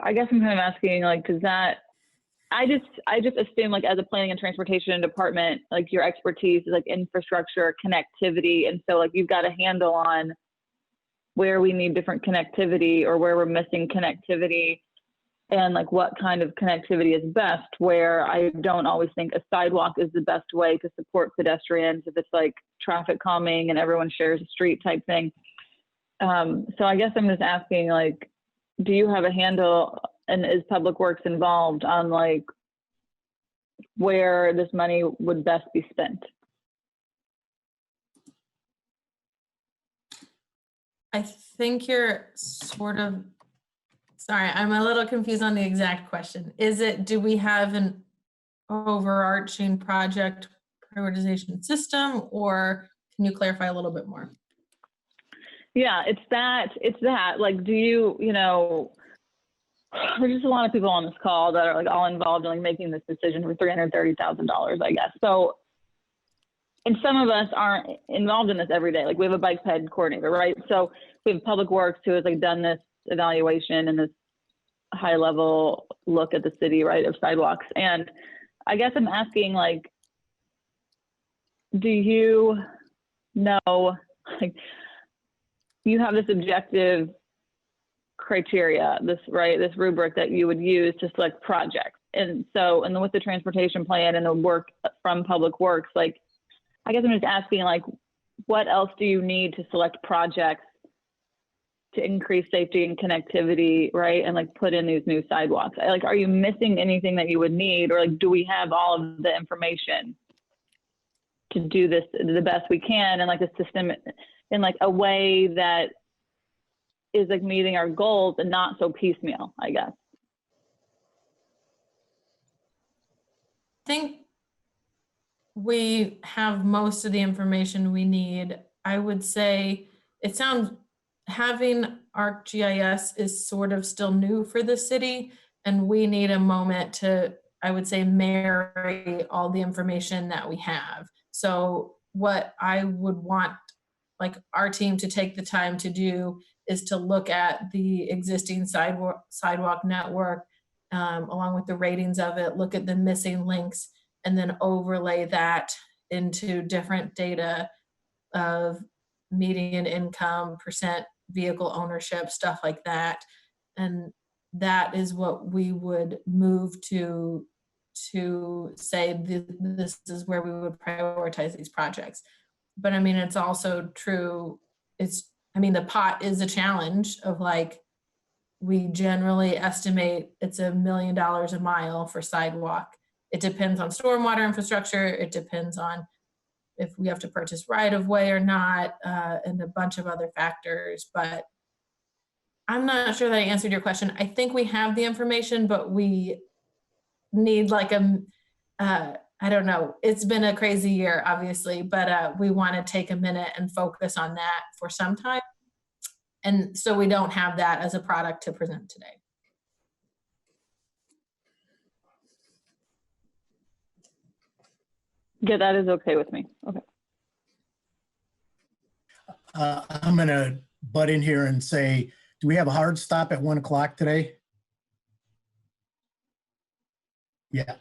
I guess I'm kind of asking, like, does that, I just assume, like, as a planning and transportation department, like, your expertise is like infrastructure, connectivity. And so, like, you've got a handle on where we need different connectivity or where we're missing connectivity, and like what kind of connectivity is best, where I don't always think a sidewalk is the best way to support pedestrians if it's like traffic calming and everyone shares a street type thing. So I guess I'm just asking, like, do you have a handle, and is Public Works involved on like where this money would best be spent? I think you're sort of, sorry, I'm a little confused on the exact question. Is it, do we have an overarching project prioritization system, or can you clarify a little bit more? Yeah, it's that, like, do you, there's just a lot of people on this call that are like all involved in like making this decision for $330,000, I guess. So, and some of us aren't involved in this every day. Like, we have a bike ped coordinator, right? So we have Public Works who has like done this evaluation and this high level look at the city, right, of sidewalks. And I guess I'm asking, like, do you know, like, you have this objective criteria, this rubric that you would use to select projects. And so, and then with the transportation plan and the work from Public Works, like, I guess I'm just asking, like, what else do you need to select projects to increase safety and connectivity, right? And like put in these new sidewalks. Like, are you missing anything that you would need, or like, do we have all of the information to do this the best we can, and like a system in like a way that is like meeting our goals and not so piecemeal, I guess? I think we have most of the information we need. I would say it sounds, having ArcGIS is sort of still new for the city, and we need a moment to, I would say, marry all the information that we have. So what I would want, like, our team to take the time to do is to look at the existing sidewalk network, along with the ratings of it, look at the missing links, and then overlay that into different data of median income, percent vehicle ownership, stuff like that. And that is what we would move to say this is where we would prioritize these projects. But I mean, it's also true, the pot is a challenge of, like, we generally estimate it's $1 million a mile for sidewalk. It depends on stormwater infrastructure. It depends on if we have to purchase right of way or not, and a bunch of other factors. But I'm not sure that I answered your question. I think we have the information, but we need like I don't know, it's been a crazy year, obviously, but we want to take a minute and focus on that for some time. And so we don't have that as a product to present today. Yeah, that is okay with me. Okay. I'm going to butt in here and say, do we have a hard stop at 1 o'clock today? Yeah.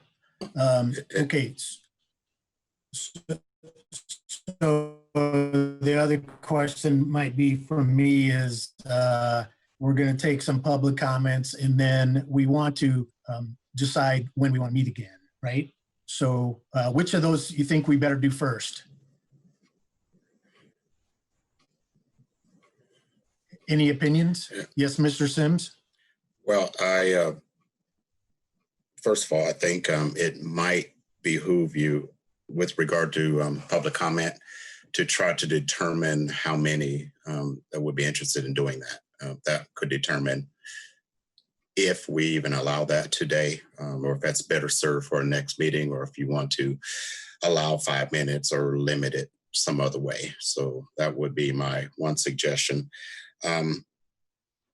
Okay. So the other question might be from me is we're going to take some public comments and then we want to decide when we want to meet again, right? So which of those you think we better do first? Any opinions? Yes, Mr. Sims? Well, first of all, I think it might behoove you with regard to public comment to try to determine how many that would be interested in doing that. That could determine if we even allow that today, or if that's better served for our next meeting, or if you want to allow 5 minutes or limit it some other way. So that would be my one suggestion.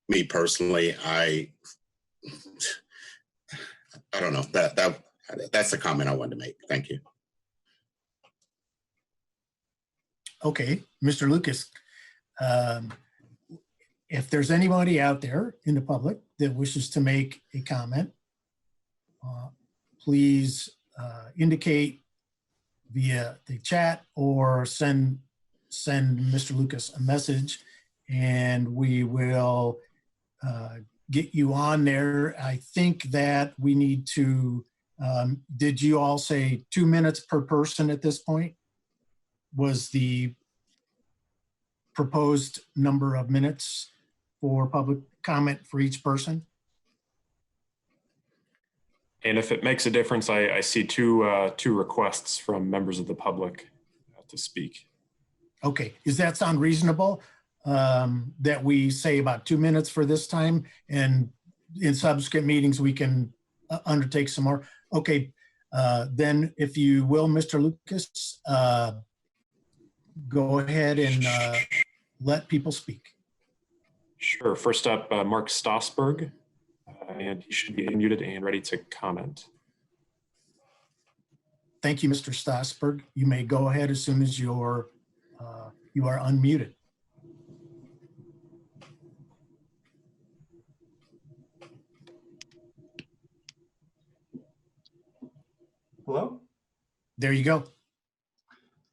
Me personally, I don't know. That's the comment I wanted to make. Thank you. Okay, Mr. Lucas, if there's anybody out there in the public that wishes to make a comment, please indicate via the chat or send Mr. Lucas a message and we will get you on there. I think that we need to, did you all say 2 minutes per person at this point? Was the proposed number of minutes for public comment for each person? And if it makes a difference, I see two requests from members of the public to speak. Okay, does that sound reasonable? That we say about 2 minutes for this time and in subsequent meetings we can undertake some more? Okay, then if you will, Mr. Lucas, go ahead and let people speak. Sure. First up, Mark Stossberg, and he should be unmuted and ready to comment. Thank you, Mr. Stossberg. You may go ahead as soon as you are unmuted. Hello? There you go.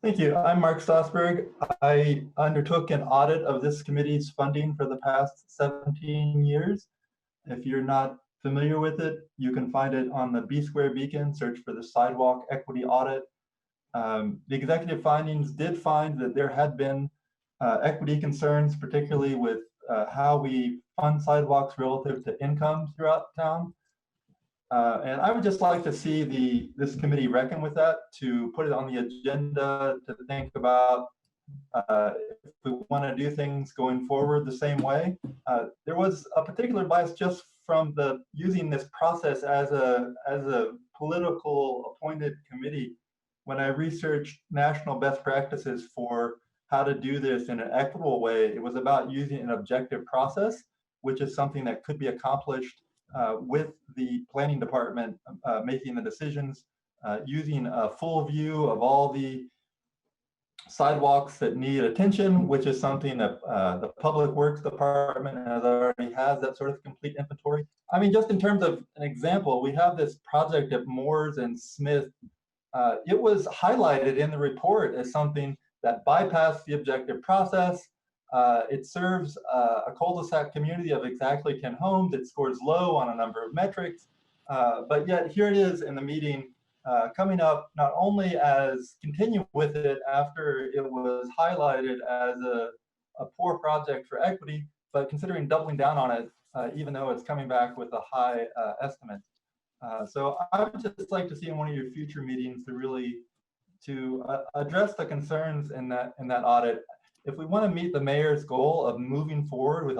Thank you. I'm Mark Stossberg. I undertook an audit of this committee's funding for the past 17 years. If you're not familiar with it, you can find it on the B Square Beacon, search for the Sidewalk Equity Audit. The executive findings did find that there had been equity concerns, particularly with how we fund sidewalks relative to income throughout town. And I would just like to see this committee reckon with that, to put it on the agenda, to think about if we want to do things going forward the same way. There was a particular bias just from using this process as a political appointed committee. When I researched national best practices for how to do this in an equitable way, it was about using an objective process, which is something that could be accomplished with the planning department making the decisions, using a full view of all the sidewalks that need attention, which is something that the Public Works Department already has that sort of complete inventory. I mean, just in terms of an example, we have this project at Moores and Smith. It was highlighted in the report as something that bypassed the objective process. It serves a cul-de-sac community of exactly 10 homes. It scores low on a number of metrics, but yet here it is in the meeting coming up, not only as continue with it after it was highlighted as a poor project for equity, but considering doubling down on it, even though it's coming back with a high estimate. So I would just like to see in one of your future meetings to really address the concerns in that audit. If we want to meet the mayor's goal of moving forward with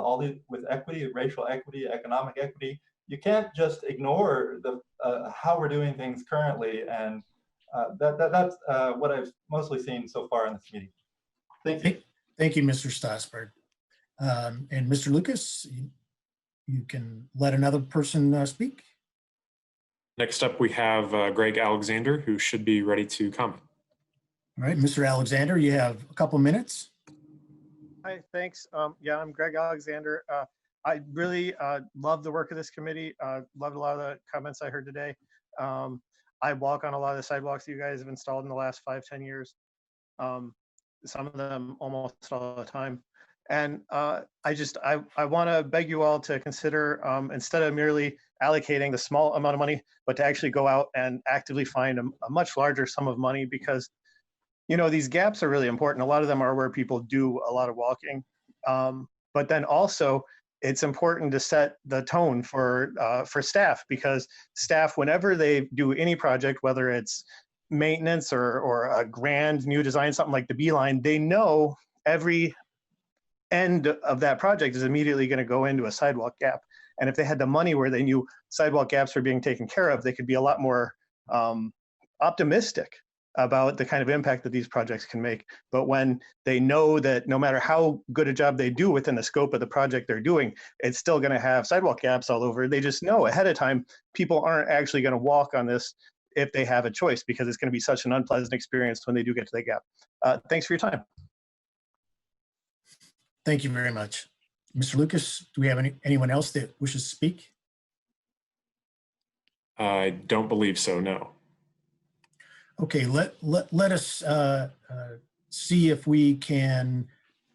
with equity, racial equity, economic equity, you can't just ignore the how we're doing things currently, and that's what I've mostly seen so far in this meeting. Thank you. Thank you, Mr. Strasberg. And Mr. Lucas, you can let another person speak. Next up, we have Greg Alexander, who should be ready to comment. All right, Mr. Alexander, you have a couple minutes. Hi, thanks. Yeah, I'm Greg Alexander. I really love the work of this committee. Loved a lot of the comments I heard today. I walk on a lot of the sidewalks that you guys have installed in the last 5-10 years. Some of them almost all the time. And I want to beg you all to consider, instead of merely allocating the small amount of money, but to actually go out and actively find a much larger sum of money, because these gaps are really important. A lot of them are where people do a lot of walking. But then also, it's important to set the tone for staff, because staff, whenever they do any project, whether it's maintenance or a grand new design, something like the Beeline, they know every end of that project is immediately going to go into a sidewalk gap. And if they had the money where they knew sidewalk gaps were being taken care of, they could be a lot more optimistic about the kind of impact that these projects can make. But when they know that no matter how good a job they do within the scope of the project they're doing, it's still going to have sidewalk gaps all over, they just know ahead of time people aren't actually going to walk on this if they have a choice, because it's going to be such an unpleasant experience when they do get to the gap. Thanks for your time. Thank you very much. Mr. Lucas, do we have anyone else that wishes to speak? I don't believe so, no. Okay, let us see if we can,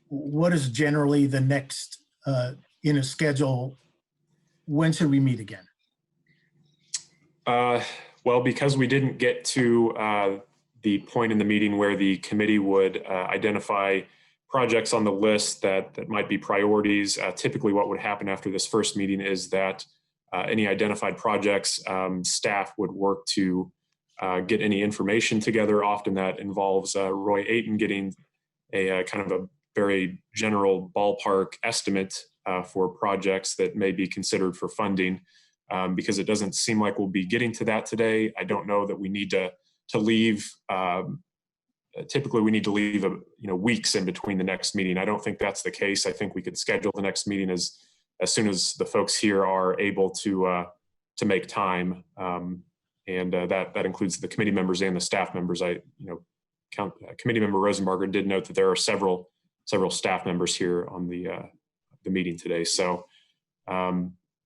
what is generally the next in a schedule? When should we meet again? Well, because we didn't get to the point in the meeting where the committee would identify projects on the list that might be priorities, typically what would happen after this first meeting is that any identified projects, staff would work to get any information together. Often that involves Roy Ayton getting a kind of a very general ballpark estimate for projects that may be considered for funding. Because it doesn't seem like we'll be getting to that today. I don't know that we need to leave. Typically, we need to leave weeks in between the next meeting. I don't think that's the case. I think we could schedule the next meeting as soon as the folks here are able to make time, and that includes the committee members and the staff members. Committee member Rosenbarger did note that there are several staff members here on the meeting today. So.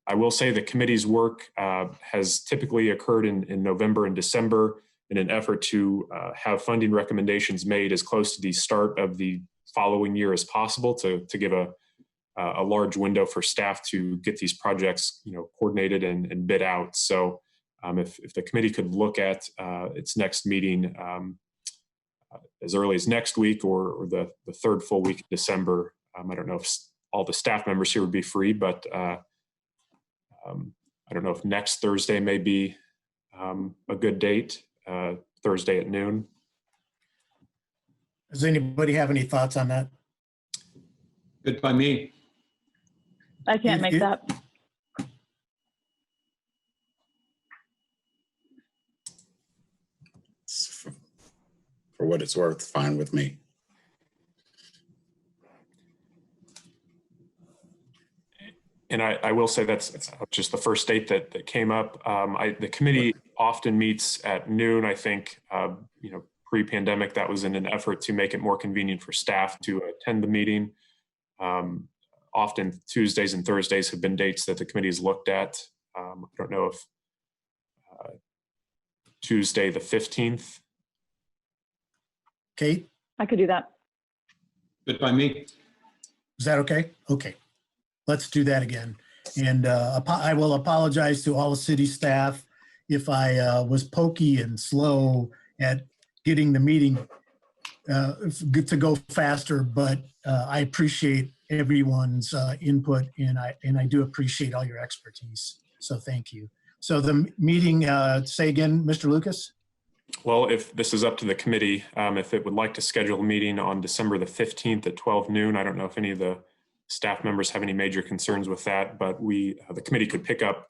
I will say the committee's work has typically occurred in November and December in an effort to have funding recommendations made as close to the start of the following year as possible to give a large window for staff to get these projects coordinated and bid out. So if the committee could look at its next meeting as early as next week or the third full week of December, I don't know if all the staff members here would be free, but I don't know if next Thursday may be a good date, Thursday at noon. Does anybody have any thoughts on that? Good by me. I can't make that. For what it's worth, fine with me. And I will say that's just the first date that came up. The committee often meets at noon. I think, pre-pandemic, that was in an effort to make it more convenient for staff to attend the meeting. Often Tuesdays and Thursdays have been dates that the committee has looked at. I don't know if Tuesday the 15th. Kate? I could do that. Good by me. Is that okay? Okay. Let's do that again. And I will apologize to all the city staff if I was pokey and slow at getting the meeting to go faster, but I appreciate everyone's input, and I do appreciate all your expertise. So thank you. So the meeting, say again, Mr. Lucas? Well, if this is up to the committee, if it would like to schedule a meeting on December the 15th at 12 noon, I don't know if any of the staff members have any major concerns with that, but the committee could pick up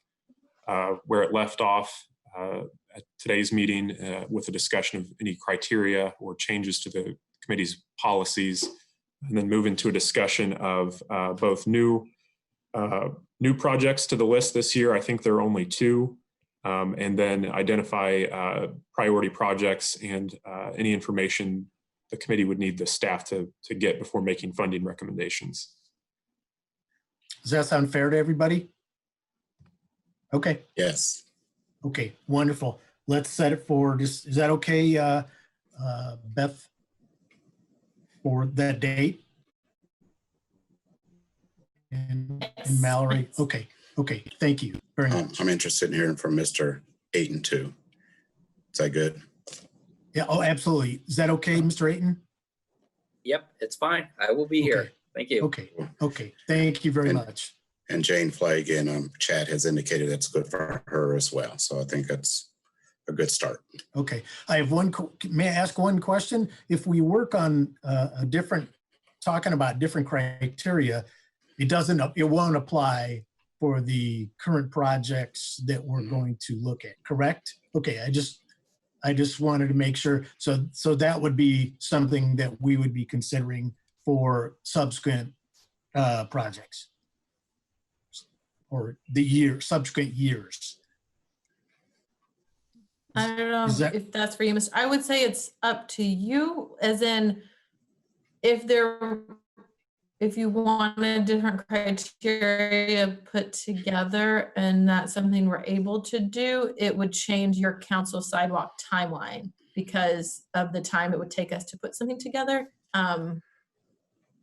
where it left off at today's meeting with a discussion of any criteria or changes to the committee's policies, and then move into a discussion of both new projects to the list this year. I think there are only 2. And then identify priority projects and any information the committee would need the staff to get before making funding recommendations. Does that sound fair to everybody? Okay. Yes. Okay, wonderful. Let's set it for this. Is that okay, Beth, for that date? And Mallory? Okay, okay. Thank you very much. I'm interested in hearing from Mr. Ayton too. Is that good? Yeah, oh, absolutely. Is that okay, Mr. Ayton? Yep, it's fine. I will be here. Thank you. Okay, okay. Thank you very much. And Jane Flagg in chat has indicated that's good for her as well. So I think that's a good start. Okay, I have may I ask one question? If we work on talking about different criteria, it won't apply for the current projects that we're going to look at, correct? Okay, I just wanted to make sure. So that would be something that we would be considering for subsequent projects or subsequent years. I don't know if that's for you, Mr. I would say it's up to you, as in if you want a different criteria put together and that's something we're able to do, it would change your council sidewalk timeline because of the time it would take us to put something together. And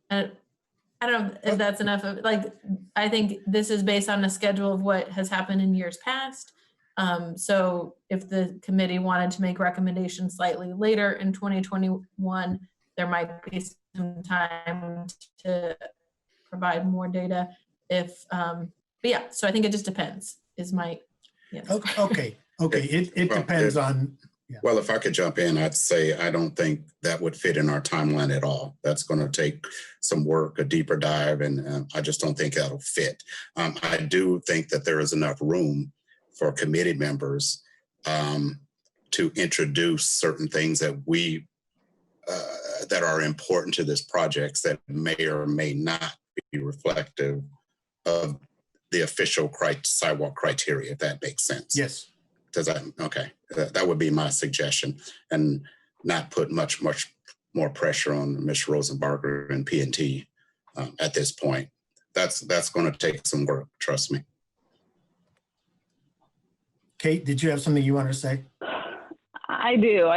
I don't know if that's enough of, like, I think this is based on a schedule of what has happened in years past. So if the committee wanted to make recommendations slightly later in 2021, there might be some time to provide more data but yeah, so I think it just depends is my answer. Okay. It depends on. Yeah. Well, if I could jump in, I'd say I don't think that would fit in our timeline at all. That's going to take some work, a deeper dive, and I just don't think that'll fit. I do think that there is enough room for committee members to introduce certain things that that are important to this project that may or may not be reflective of the official sidewalk criteria, if that makes sense. Yes. Okay, that would be my suggestion, and not put much more pressure on Ms. Rosenbarger and P&T at this point. That's going to take some work, trust me. Kate, did you have something you wanted to say? I do.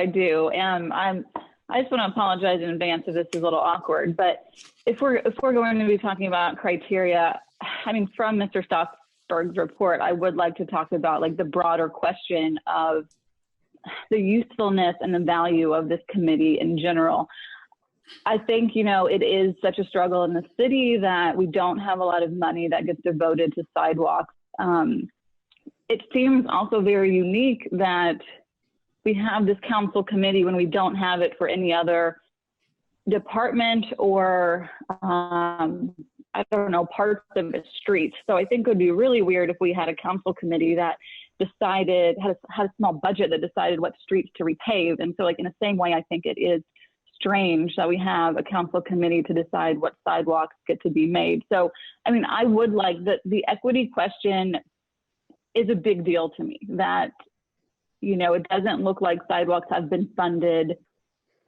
And I just want to apologize in advance if this is a little awkward, but if we're going to be talking about criteria, I mean, from Mr. Stoffberg's report, I would like to talk about like the broader question of the usefulness and the value of this committee in general. I think, it is such a struggle in the city that we don't have a lot of money that gets devoted to sidewalks. It seems also very unique that we have this council committee when we don't have it for any other department or, I don't know, parts of the streets. So I think it would be really weird if we had a council committee that had a small budget that decided what streets to repave. And so like in the same way, I think it is strange that we have a council committee to decide what sidewalks get to be made. So, I mean, I would like the equity question is a big deal to me, that, it doesn't look like sidewalks have been funded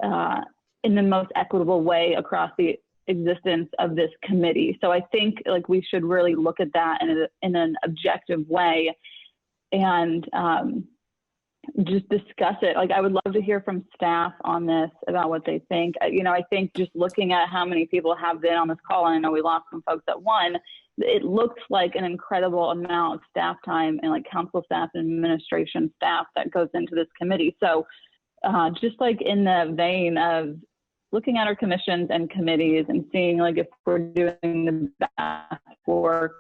in the most equitable way across the existence of this committee. So I think like we should really look at that in an objective way and just discuss it. Like I would love to hear from staff on this about what they think. I think just looking at how many people have been on this call, and I know we lost some folks at one, it looks like an incredible amount of staff time and like council staff and administration staff that goes into this committee. So just like in the vein of looking at our commissions and committees and seeing like if we're doing the best work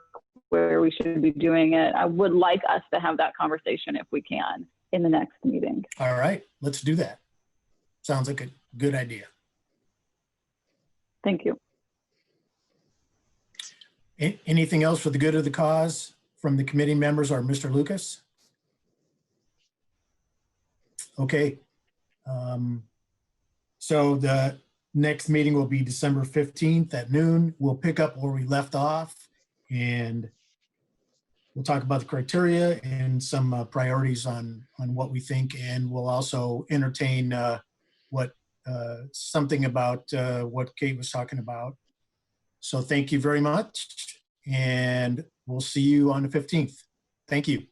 where we should be doing it, I would like us to have that conversation if we can in the next meeting. All right, let's do that. Sounds like a good idea. Thank you. Anything else for the good of the cause from the committee members or Mr. Lucas? Okay. So the next meeting will be December 15th at noon. We'll pick up where we left off and we'll talk about the criteria and some priorities on what we think. And we'll also entertain something about what Kate was talking about. So thank you very much. And we'll see you on the 15th. Thank you.